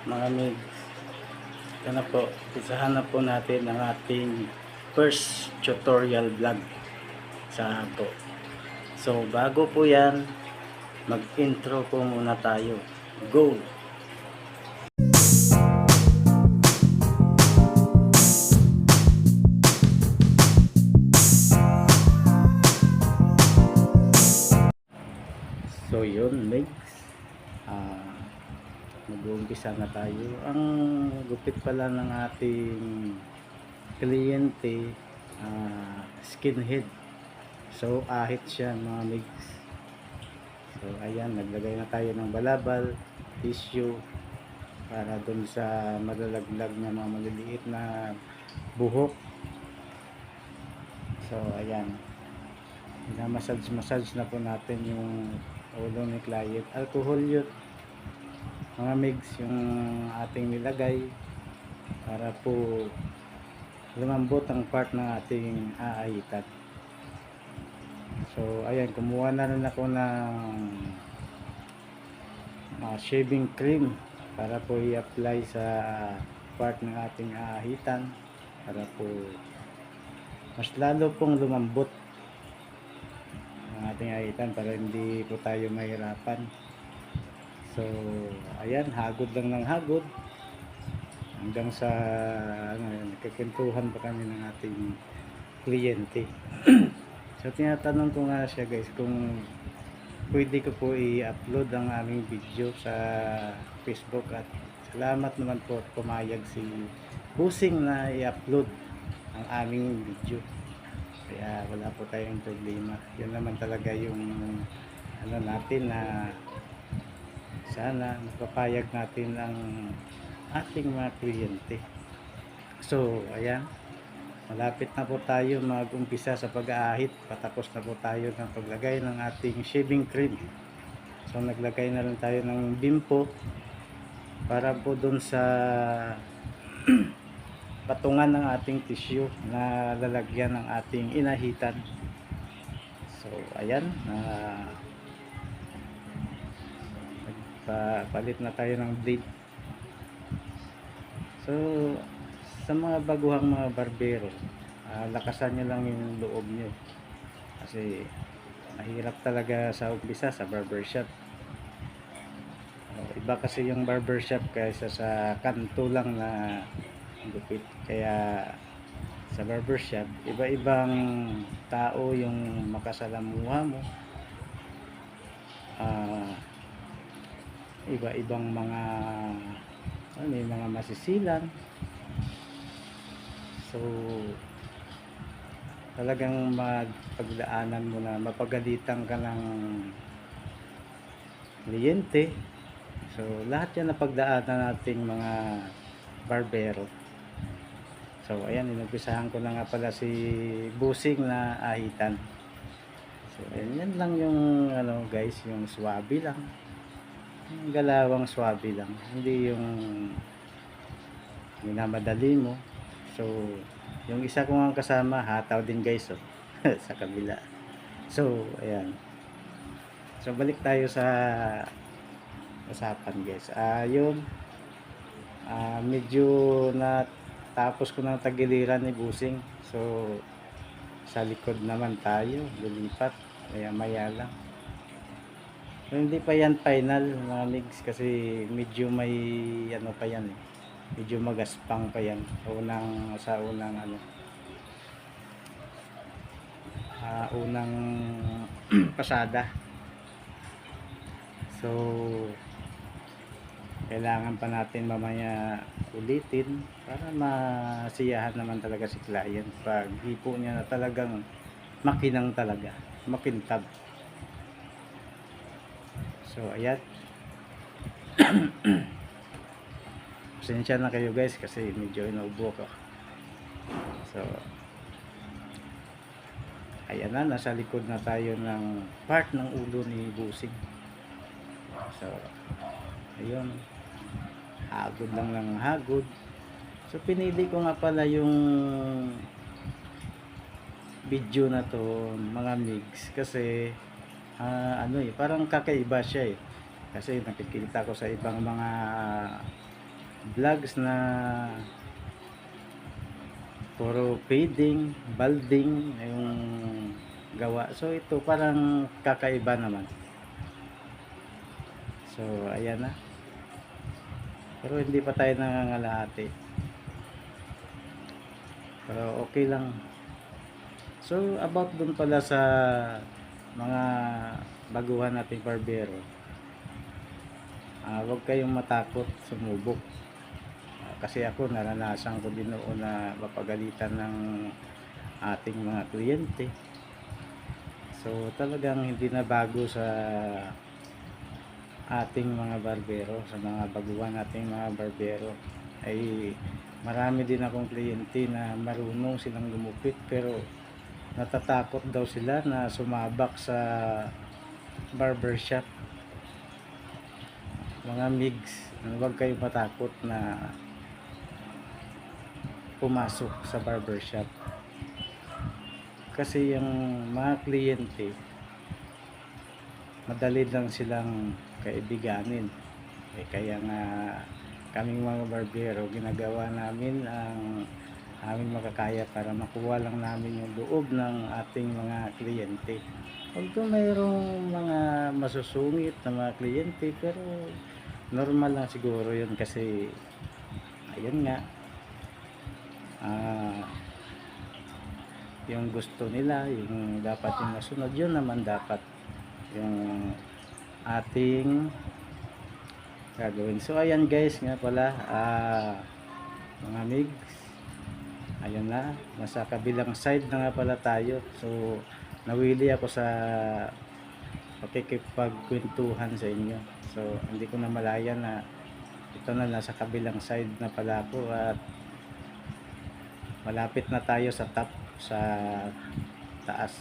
mga mig. Ito na po, isahan na po natin ang ating first tutorial vlog sa po. So bago po yan, mag-intro po muna tayo. Go! So yun, mates. Mag-uumpisa na tayo. Ang gupit pala ng ating kliyente, skinhead. So ahit siya mga mates. So ayan, naglagay na tayo ng balabal, tissue para dun sa malalaglag na mga maliliit na buhok. So ayan, massage na po natin yung ulo ni client. Alcohol yun mga migs, yung ating nilagay para po lumambot ang part ng ating aahitan. So ayan, kumuha na rin ako ng shaving cream para po i-apply sa part ng ating aahitan para po mas lalo pong lumambot ang ating aahitan para hindi po tayo mahirapan. So ayan, hagod lang ng hagod hanggang sa nagkakentuhan pa kami ng ating kliyente. So tinatanong ko nga siya guys kung pwede ko po i-upload ang aming video sa Facebook, at salamat naman po at pumayag si Busing na i-upload ang aming video, kaya wala po tayong problema. Yun naman talaga yung ano natin, na sana napapayag natin ang ating mga kliyente. So ayan, malapit na po tayo mag-umpisa sa pag-aahit. Patapos na po tayo ng paglagay ng ating shaving cream. So naglagay na lang tayo ng bimpo para po dun sa patungan ng ating tissue na lalagyan ng ating inahitan. So ayan, palit na tayo ng blade. So sa mga baguhang mga barbero, lakasan nyo lang yung loob nyo kasi mahirap talaga sa umpisa sa barbershop. Iba kasi yung barbershop kaysa sa kanto lang na gupit. Kaya sa barbershop, iba-ibang tao yung makasalamuha mo, iba-ibang mga may mga masisilan. So talagang mapagdaanan mo na mapagalitan ka ng kliyente. So lahat yan napagdaanan nating mga barbero. So ayan, inumpisahan ko na nga pala si Busing na ahitan. So ayan, yan lang yung ano guys, yung swabe lang, yung galawang swabe lang, hindi yung minamadali mo. So yung isa ko nga kasama hataw din guys, oh. Sa kabila. So ayan, so balik tayo sa usapan guys. Yun, medyo na tapos ko ng tagiliran ni Busing. So sa likod naman tayo lilipat maya maya lang. So hindi pa yan final mga migs, kasi medyo may ano pa yan, medyo magaspang pa yan sa unang ano, unang pasada. So kailangan pa natin mamaya ulitin para masiyahan naman talaga si client pag hipo niya na talagang makinang talaga, makintab. So ayan, pasensya na kayo guys kasi medyo inaubo ko. So ayan na, nasa likod na tayo ng part ng ulo ni Busing. So ayun, hagod lang ng hagod. So pinili ko nga pala yung video na to mga mix kasi ano parang kakaiba siya kasi nakikita ko sa ibang mga vlogs na puro fading, balding yung gawa. So ito parang kakaiba naman. So ayan na. Pero hindi pa tayo nangangalahati. Pero okay lang. So about dun pala sa mga baguhan nating barbero. Huwag kayong matakot sumubok. Kasi ako naranasan ko din noon na mapagalitan ng ating mga kliyente. So talagang hindi na bago sa ating mga barbero, sa mga baguhan nating mga barbero. Ay marami din akong kliyente na marunong silang gumupit pero natatakot daw sila na sumabak sa barbershop. Mga migs, huwag kayong matakot na pumasok sa barbershop kasi yung mga kliyente madali lang silang kaibiganin. Kaya nga kaming mga barbero ginagawa namin ang aming makakaya para makuha lang namin yung loob ng ating mga kliyente. Although mayroong mga masusungit na mga kliyente pero normal lang siguro yun kasi ayun nga yung gusto nila, yung dapat yung masunod, yun naman dapat yung ating gagawin. So ayan guys nga pala, mga migs, ayun na, nasa kabilang side na nga pala tayo. So nawili ako sa pakikipagkwentuhan sa inyo. So hindi ko na malaya na ito na nasa kabilang side na pala ako at malapit na tayo sa top, sa taas.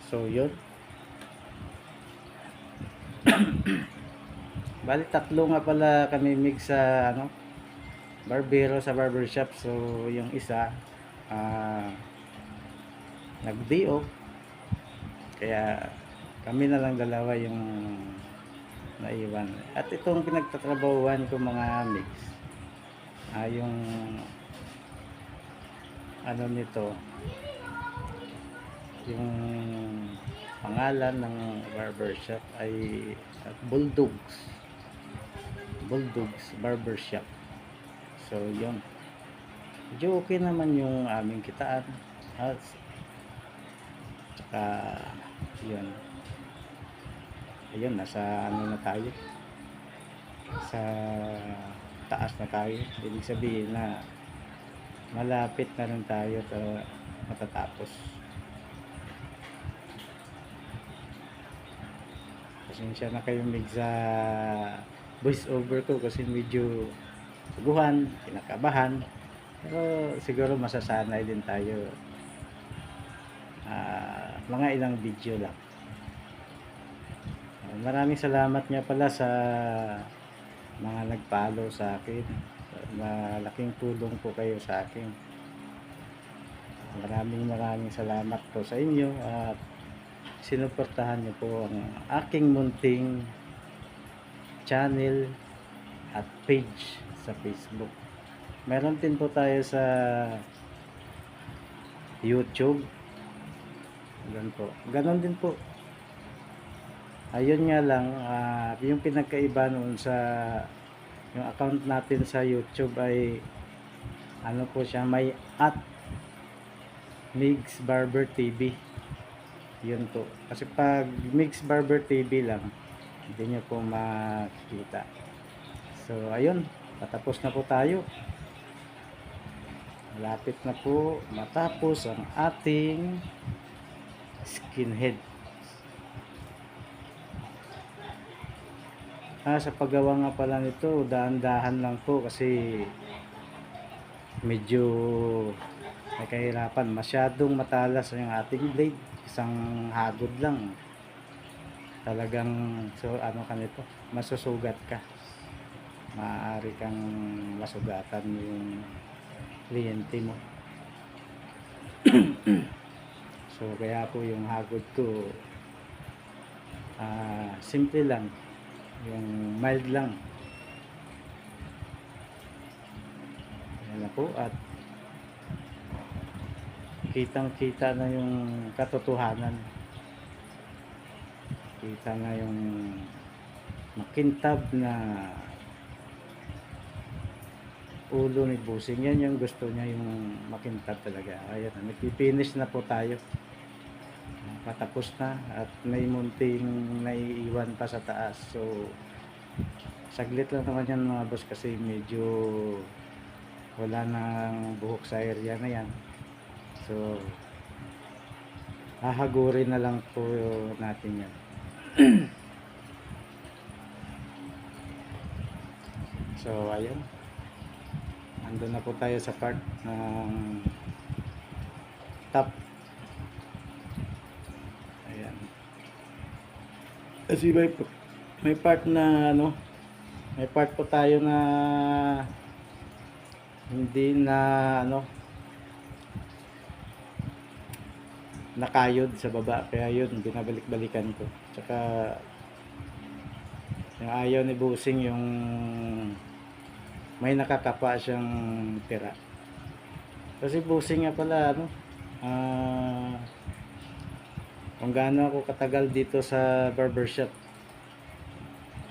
So yun, bali tatlo nga pala kami mig sa barbero sa barbershop. So yung isa nag-day off, kaya kami na lang dalawa yung naiwan. At itong pinagtatrabahuhan ko mga migs, yung nito, yung pangalan ng barbershop ay Bulldogs Barbershop. So yun, medyo okay naman yung aming kitaan at saka yun, ayun, nasa na tayo, sa taas na tayo. Ibig sabihin na malapit na rin tayo para matatapos. Pasensya na kayo mig sa voice over ko kasi medyo suguhan, kinakabahan, pero siguro masasanay din tayo. Mga ilang video lang. Maraming salamat nga pala sa mga nag-follow sa akin. Malaking tulong po kayo sa akin. Maraming salamat po sa inyo at sinuportahan niyo po ang aking munting channel at page sa Facebook. Meron din po tayo sa YouTube. Ganon din po. Ayun nga lang, yung pinagkaiba noon sa yung account natin sa YouTube ay po siya, may @Migs Barber TV. Yun po. Kasi pag Migs Barber TV lang, hindi nyo po makikita. So ayun, patapos na po tayo. Malapit na po matapos ang ating skinhead. Sa paggawa nga pala nito, dahan-dahan lang po kasi medyo may kahirapan. Masyadong matalas yung ating blade. Isang hagod lang. Talagang ka nito, masusugat ka. Maaari kang masugatan yung kliyente mo. So kaya po yung hagod ko simple lang, yung mild lang. Yan na po, at kitang kita na yung katotohanan, kita na yung makintab na ulo ni Busing. Yan yung gusto niya, yung makintab talaga. Ayan, nagpipinish na po tayo, patapos na, at may munting naiiwan pa sa taas. So saglit lang naman yan mga boss, kasi medyo wala nang buhok sa area na yan. So hahagurin na lang po natin yan. So ayun, andun na po tayo sa part ng top. Ayan, kasi may part na ano, may part po tayo na hindi na ano, nakayod sa baba, kaya yun binabalik-balikan ko. Tsaka yung ayaw ni Busing, yung may nakakapa siyang tira. Kasi Busing nga pala ano, kung gaano ako katagal dito sa barbershop,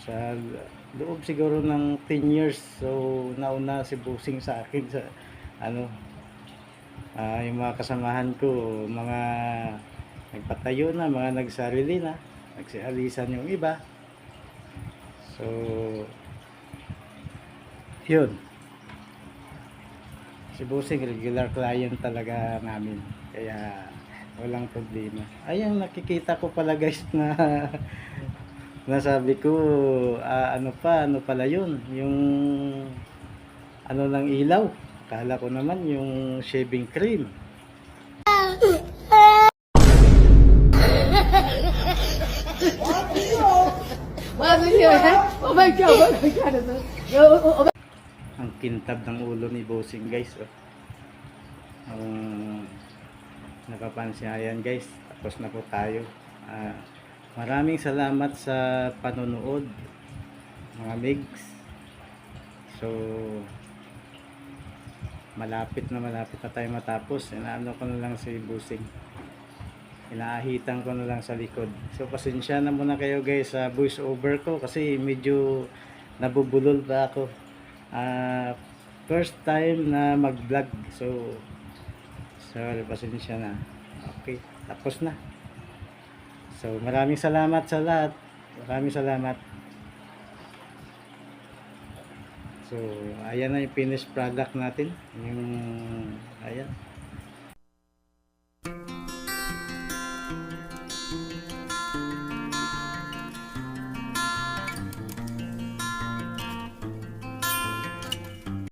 sa loob siguro ng 10 years. So nauna si Busing sa akin sa ano, yung mga kasamahan ko, mga nagpatayo na, mga nagsarili na, nagsialisan yung iba. So yun, si Busing regular client talaga namin, kaya walang problema. Ayun, nakikita ko pala guys na nasabi ko, ano pala yun, yung ano ng ilaw. Kala ko naman yung shaving cream. Ang kintab ng ulo ni Busing guys. Napapansin, ayan guys, tapos na po tayo. Maraming salamat sa panonood mga migs. So malapit na tayo matapos. Inaano ko na lang si Busing, inaahitan ko na lang sa likod. So pasensya na muna kayo guys sa voice over ko, kasi medyo nabubulol pa ako. First time na mag vlog, so sorry, pasensya na. Okay, tapos na. So maraming salamat sa lahat, maraming salamat. So ayan na yung finished product natin, yung ayan.